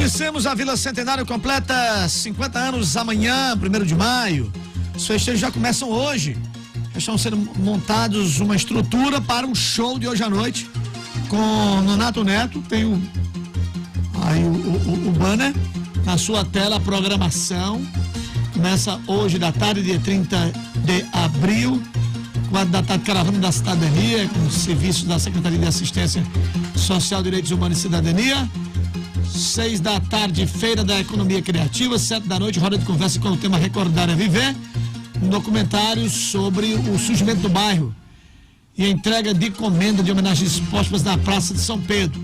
Conhecemos a Vila Centenário, completa 50 anos amanhã, 1º de maio. Os festejos já começam hoje. Estão sendo montados uma estrutura para o show de hoje à noite com Nonato Neto. Tem aí o banner na sua tela, a programação. Começa hoje da tarde, dia 30 de abril. 4 da tarde, Caravana da Cidadania, com serviços da Secretaria de Assistência Social, Direitos Humanos e Cidadania. 6 da tarde, Feira da Economia Criativa. 7 da noite, roda de conversa com o tema Recordar é Viver. Um documentário sobre o surgimento do bairro e a entrega de encomenda de homenagens póstumas na Praça de São Pedro.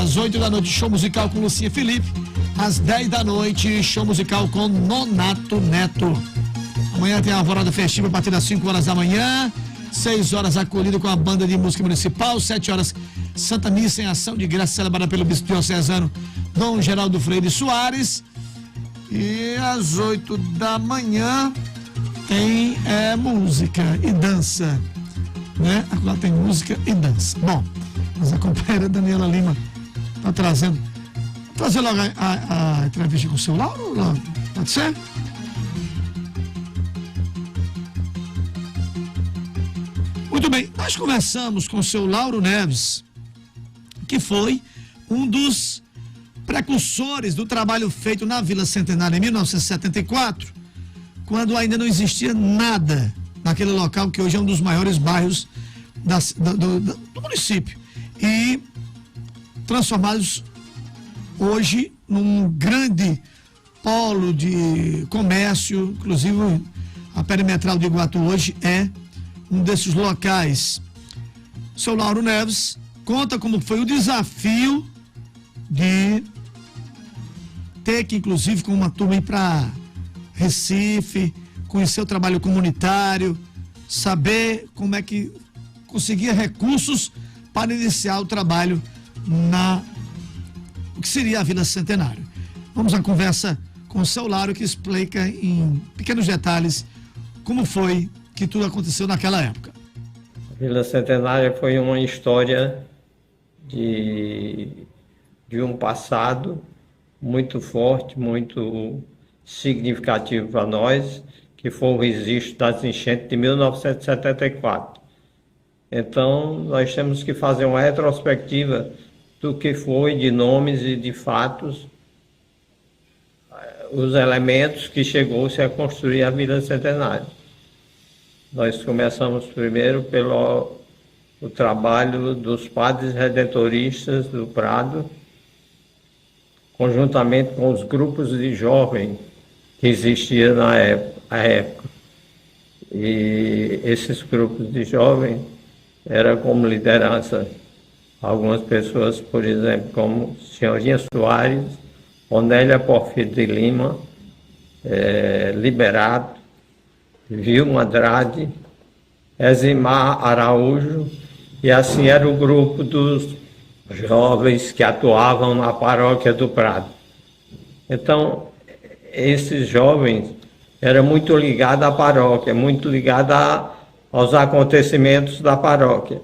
Às 8 da noite, show musical com Lucinha Felipe. Às 10 da noite, show musical com Nonato Neto. Amanhã tem a alvorada festiva a partir das 5 horas da manhã. 6 horas, acolhida com a banda de música municipal. 7 horas, Santa Missa em ação de graça celebrada pelo bispo diocesano Dom Geraldo Freire Soares. E às 8 da manhã tem música e dança, né? Agora tem música e dança. Bom, mas a companheira Daniela Lima está trazendo. Trazer logo a entrevista com o seu Lauro, pode ser? Muito bem, nós conversamos com o seu Lauro Neves, que foi um dos precursores do trabalho feito na Vila Centenária em 1974, quando ainda não existia nada naquele local que hoje é um dos maiores bairros do município. E transformados hoje num grande polo de comércio, inclusive a perimetral de Iguatu hoje é um desses locais. Seu Lauro Neves conta como foi o desafio de ter que, inclusive, com uma turma ir para Recife, conhecer o trabalho comunitário, saber como é que conseguia recursos para iniciar o trabalho o que seria a Vila Centenário. Vamos à conversa com o seu Lauro, que explica em pequenos detalhes como foi que tudo aconteceu naquela época. A Vila Centenária foi uma história de um passado muito forte, muito significativo para nós, que foi o registro das enchentes de 1974. Então, nós temos que fazer uma retrospectiva do que foi de nomes e de fatos, os elementos que chegou-se a construir a Vila Centenária. Nós começamos primeiro pelo trabalho dos padres redentoristas do Prado, conjuntamente com os grupos de jovens que existiam na época. E esses grupos de jovens eram como liderança algumas pessoas, por exemplo, como Senhorinha Soares, Onélia Porfírio de Lima, Liberato, Vilma Andrade, Eximar Araújo, e assim era o grupo dos jovens que atuavam na paróquia do Prado. Então, esses jovens eram muito ligados à paróquia, muito ligados aos acontecimentos da paróquia.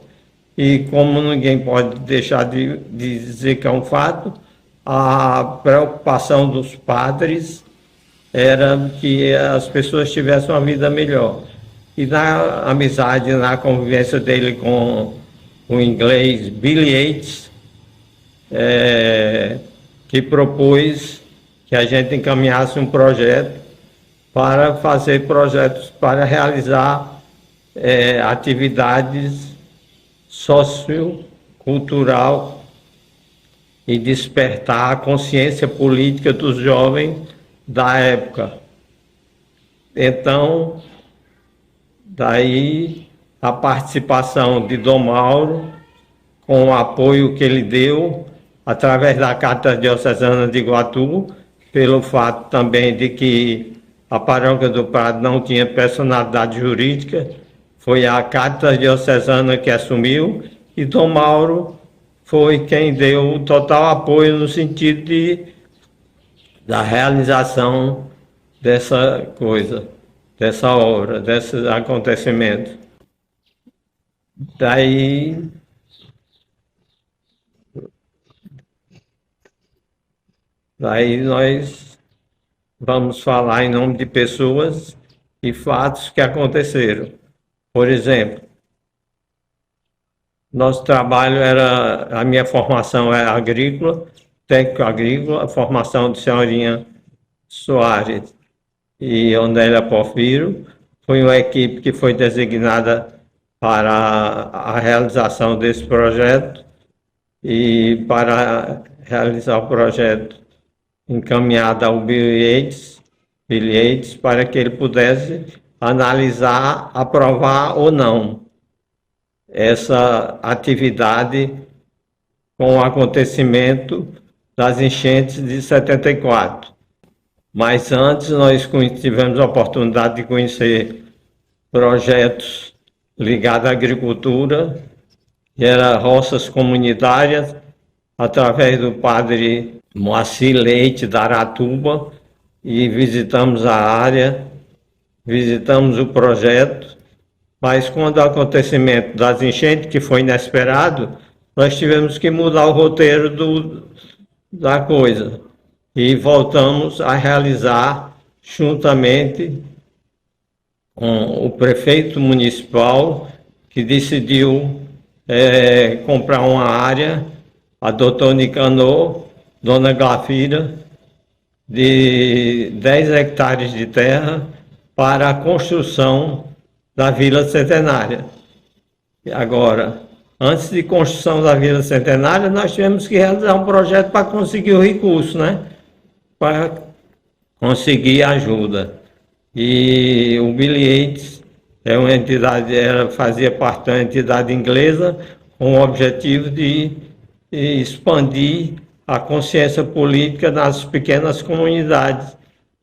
E como ninguém pode deixar de dizer que é um fato, a preocupação dos padres era que as pessoas tivessem uma vida melhor. E na amizade, na convivência dele com o inglês Billy Yates, que propôs que a gente encaminhasse um projeto para fazer projetos para realizar atividades sociocultural e despertar a consciência política dos jovens da época. Então, daí a participação de Dom Mauro, com o apoio que ele deu através da Carta Diocesana de Iguatu, pelo fato também de que a paróquia do Prado não tinha personalidade jurídica, foi a Carta Diocesana que assumiu, e Dom Mauro foi quem deu o total apoio no sentido da realização dessa coisa, dessa obra, desses acontecimentos. Daí nós vamos falar em nome de pessoas e fatos que aconteceram. Por exemplo, nosso trabalho a minha formação é agrícola, técnico agrícola, a formação de senhorinha Soares e Onélia Porfírio. Foi uma equipe que foi designada para a realização desse projeto e para realizar o projeto encaminhado ao Bill Yates para que ele pudesse analisar, aprovar ou não essa atividade com o acontecimento das enchentes de 74. Mas antes nós tivemos a oportunidade de conhecer projetos ligados à agricultura, que eram roças comunitárias, através do padre Moacir Leite da Aratuba, e visitamos a área, visitamos o projeto, mas quando o acontecimento das enchentes, que foi inesperado, nós tivemos que mudar o roteiro da coisa e voltamos a realizar, juntamente com o prefeito municipal, que decidiu comprar uma área, a doutor Nicanor, dona Glafira, de 10 hectares de terra para a construção da Vila Centenária. E agora, antes de construção da Vila Centenária, nós tivemos que realizar um projeto para conseguir o recurso, né? Para conseguir ajuda. E o Bill Yates é uma entidade, fazia parte da entidade inglesa, com o objetivo de expandir a consciência política nas pequenas comunidades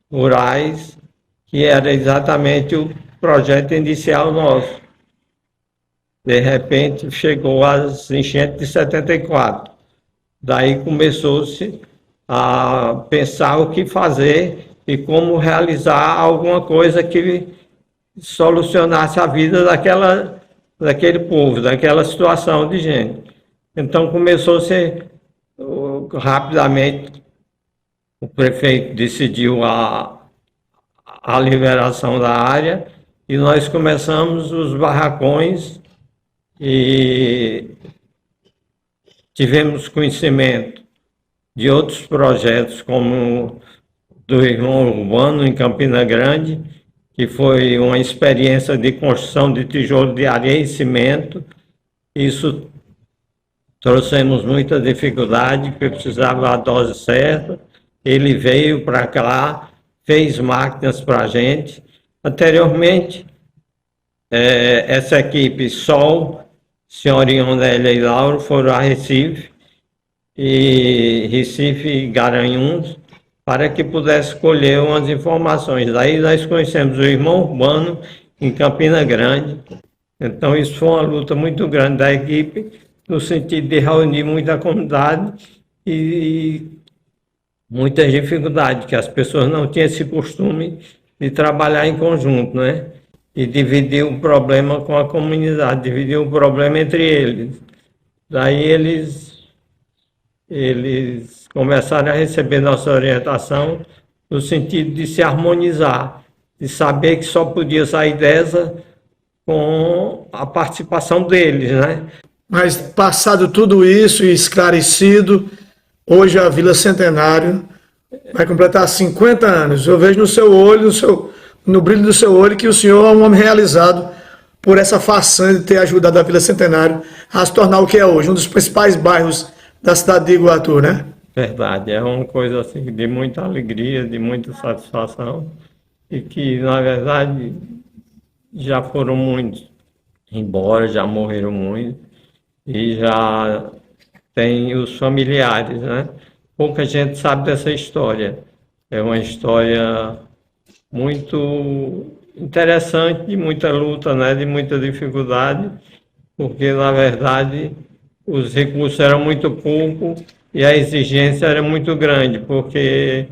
rurais, que era exatamente o projeto inicial nosso. De repente chegou as enchentes de 74. Daí começou-se a pensar o que fazer e como realizar alguma coisa que solucionasse a vida daquele povo, daquela situação de gente. Então começou-se rapidamente, o prefeito decidiu a liberação da área e nós começamos os barracões e tivemos conhecimento de outros projetos, como do Irmão Urbano, em Campina Grande, que foi uma experiência de construção de tijolo de areia e cimento. Isso trouxemos muita dificuldade, porque precisava a dose certa. Ele veio para cá, fez máquinas para a gente. Anteriormente, essa equipe Sol, senhorinha Onélia e Lauro, foram a Recife e Garanhuns, para que pudesse colher umas informações. Daí nós conhecemos o Irmão Urbano em Campina Grande. Então isso foi uma luta muito grande da equipe, no sentido de reunir muita comunidade e muitas dificuldades, que as pessoas não tinham esse costume de trabalhar em conjunto, né? E dividir o problema com a comunidade, dividir o problema entre eles. Daí eles começaram a receber nossa orientação no sentido de se harmonizar, de saber que só podia sair dessa com a participação deles, né? Mas passado tudo isso e esclarecido, hoje a Vila Centenário vai completar 50 anos. Eu vejo no seu olho, no brilho do seu olho, que o senhor é um homem realizado por essa façanha de ter ajudado a Vila Centenário a se tornar o que é hoje, um dos principais bairros da cidade de Iguatu, né? Verdade, é uma coisa assim de muita alegria, de muita satisfação, e que, na verdade, já foram muitos embora, já morreram muitos, e já tem os familiares, né? Pouca gente sabe dessa história. É uma história muito interessante, de muita luta, né? De muita dificuldade, porque, na verdade, os recursos eram muito poucos e a exigência era muito grande, porque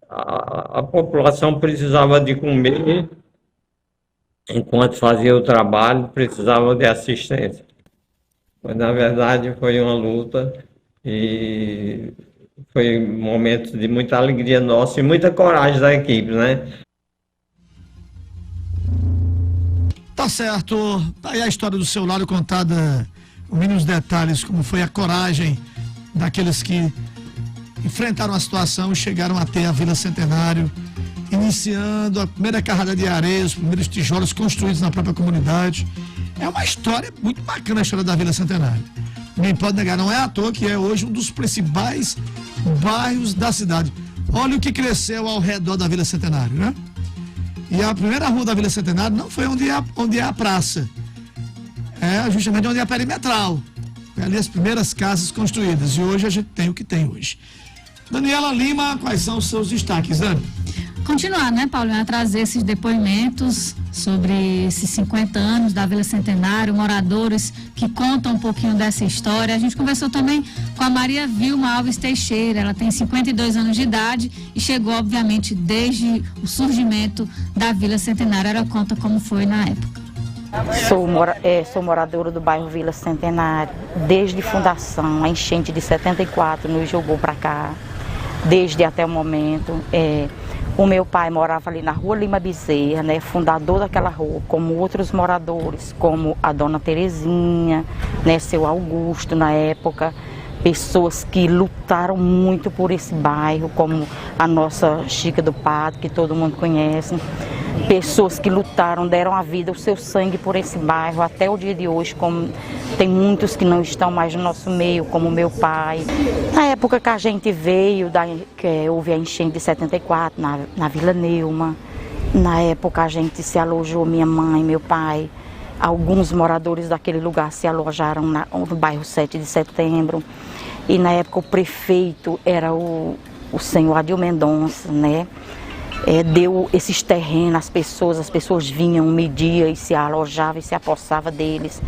a população precisava de comer, enquanto fazia o trabalho, precisava de assistência. Mas, na verdade, foi uma luta e Foi um momento de muita alegria nossa e muita coragem da equipe, né? Tá certo. Tá aí a história do seu Lário contada com mínimos detalhes, como foi a coragem daqueles que enfrentaram a situação e chegaram até a Vila Centenário, iniciando a primeira carrada de areia, os primeiros tijolos construídos na própria comunidade. É uma história muito bacana, a história da Vila Centenário. Ninguém pode negar, não é à toa que é hoje um dos principais bairros da cidade. Olha o que cresceu ao redor da Vila Centenário, né? E a primeira rua da Vila Centenário não foi onde é a praça. É justamente onde é a perimetral. Foi ali as primeiras casas construídas. E hoje a gente tem o que tem hoje. Daniela Lima, quais são os seus destaques, Dani? Continuar, né, Paulinho, a trazer esses depoimentos sobre esses 50 anos da Vila Centenário, moradores que contam um pouquinho dessa história. A gente conversou também com a Maria Vilma Alves Teixeira, ela tem 52 anos de idade e chegou, obviamente, desde o surgimento da Vila Centenário. Ela conta como foi na época. Sou moradora do bairro Vila Centenário, desde fundação, a enchente de 74 nos jogou para cá, desde até o momento. O meu pai morava ali na Rua Lima Bezerra, né, fundador daquela rua, como outros moradores, como a dona Terezinha, né, seu Augusto na época, pessoas que lutaram muito por esse bairro, como a nossa Chica do Pato, que todo mundo conhece. Pessoas que lutaram, deram a vida, o seu sangue por esse bairro, até o dia de hoje, como tem muitos que não estão mais no nosso meio, como meu pai. Na época que a gente veio, que houve a enchente de 74, na Vila Neuma, na época a gente se alojou, minha mãe, meu pai, alguns moradores daquele lugar se alojaram no bairro 7 de Setembro, e na época o prefeito era o senhor Adil Mendonça, né? Deu esses terrenos às pessoas, as pessoas vinham, mediam e se alojavam e se apossavam deles.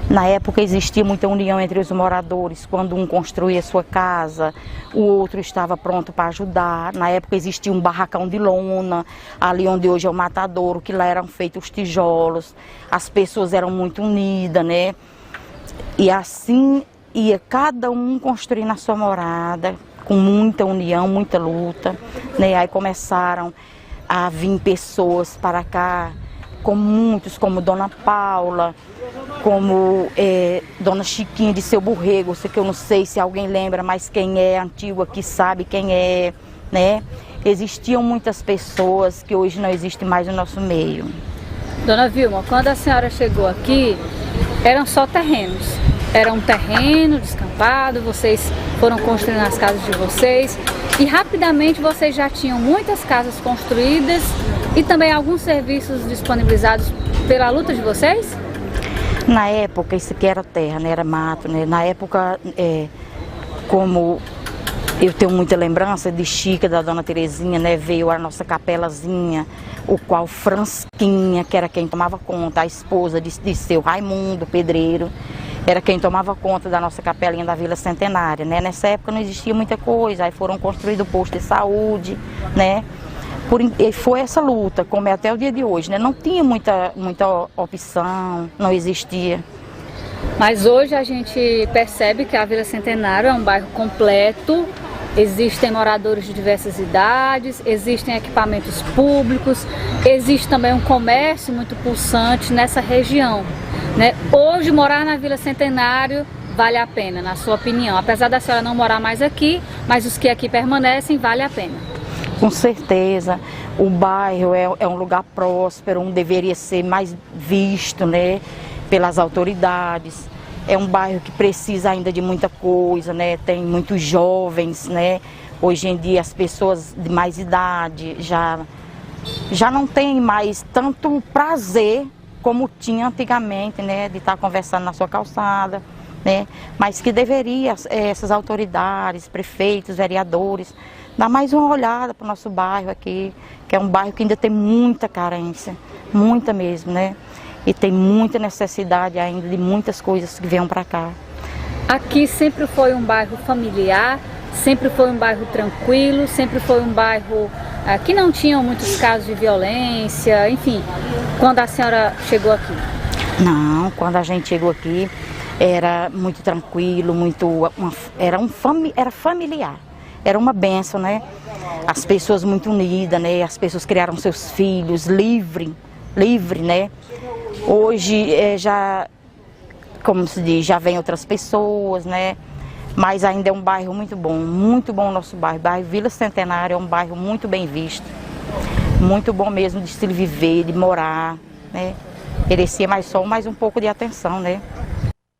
Na época existia muita união entre os moradores, quando um construía sua casa, o outro estava pronto para ajudar. Na época existia um barracão de lona, ali onde hoje é o matadouro, que lá eram feitos os tijolos, as pessoas eram muito unidas, né? E assim ia cada um construindo a sua morada, com muita união, muita luta, né? Aí começaram a vir pessoas para cá, com muitos, como Dona Paula, como Dona Chiquinha de Seu Borrego, que eu não sei se alguém lembra, mas quem é antigo aqui sabe quem é, né? Existiam muitas pessoas que hoje não existem mais no nosso meio. Dona Vilma, quando a senhora chegou aqui, eram só terrenos. Era um terreno descampado, vocês foram construindo as casas de vocês e rapidamente vocês já tinham muitas casas construídas e também alguns serviços disponibilizados pela luta de vocês? Na época, isso aqui era terra, né? Era mato, né? Na época, como eu tenho muita lembrança de Chica, da Dona Terezinha, né? Veio a nossa capelazinha, o qual Fransquinha, que era quem tomava conta, a esposa de seu Raimundo, pedreiro, era quem tomava conta da nossa capelinha da Vila Centenária, né? Nessa época não existia muita coisa, aí foram construídos postos de saúde, né? E foi essa luta, como é até o dia de hoje, né? Não tinha muita opção, não existia. Mas hoje a gente percebe que a Vila Centenário é um bairro completo, existem moradores de diversas idades, existem equipamentos públicos, existe também um comércio muito pulsante nessa região, né? Hoje morar na Vila Centenário vale a pena, na sua opinião? Apesar da senhora não morar mais aqui, mas os que aqui permanecem, vale a pena. Com certeza, o bairro é um lugar próspero, deveria ser mais visto, né, pelas autoridades. É um bairro que precisa ainda de muita coisa, né? Tem muitos jovens, né? Hoje em dia as pessoas de mais idade já não têm mais tanto prazer como tinha antigamente, né? De estar conversando na sua calçada, né? Mas que deveria essas autoridades, prefeitos, vereadores, dar mais uma olhada para o nosso bairro aqui, que é um bairro que ainda tem muita carência, muita mesmo, né? E tem muita necessidade ainda de muitas coisas que venham para cá. Aqui sempre foi um bairro familiar, sempre foi um bairro tranquilo, sempre foi um bairro que não tinha muitos casos de violência, enfim, quando a senhora chegou aqui? Não, quando a gente chegou aqui era muito tranquilo, era familiar. era uma bênção, né? As pessoas muito unidas, né? As pessoas criaram seus filhos livre, né? Hoje já, como se diz, já vem outras pessoas, né? Mas ainda é um bairro muito bom o nosso bairro. O bairro Vila Centenário é um bairro muito bem visto, muito bom mesmo de se viver, de morar, né? Merecia mais um pouco de atenção, né?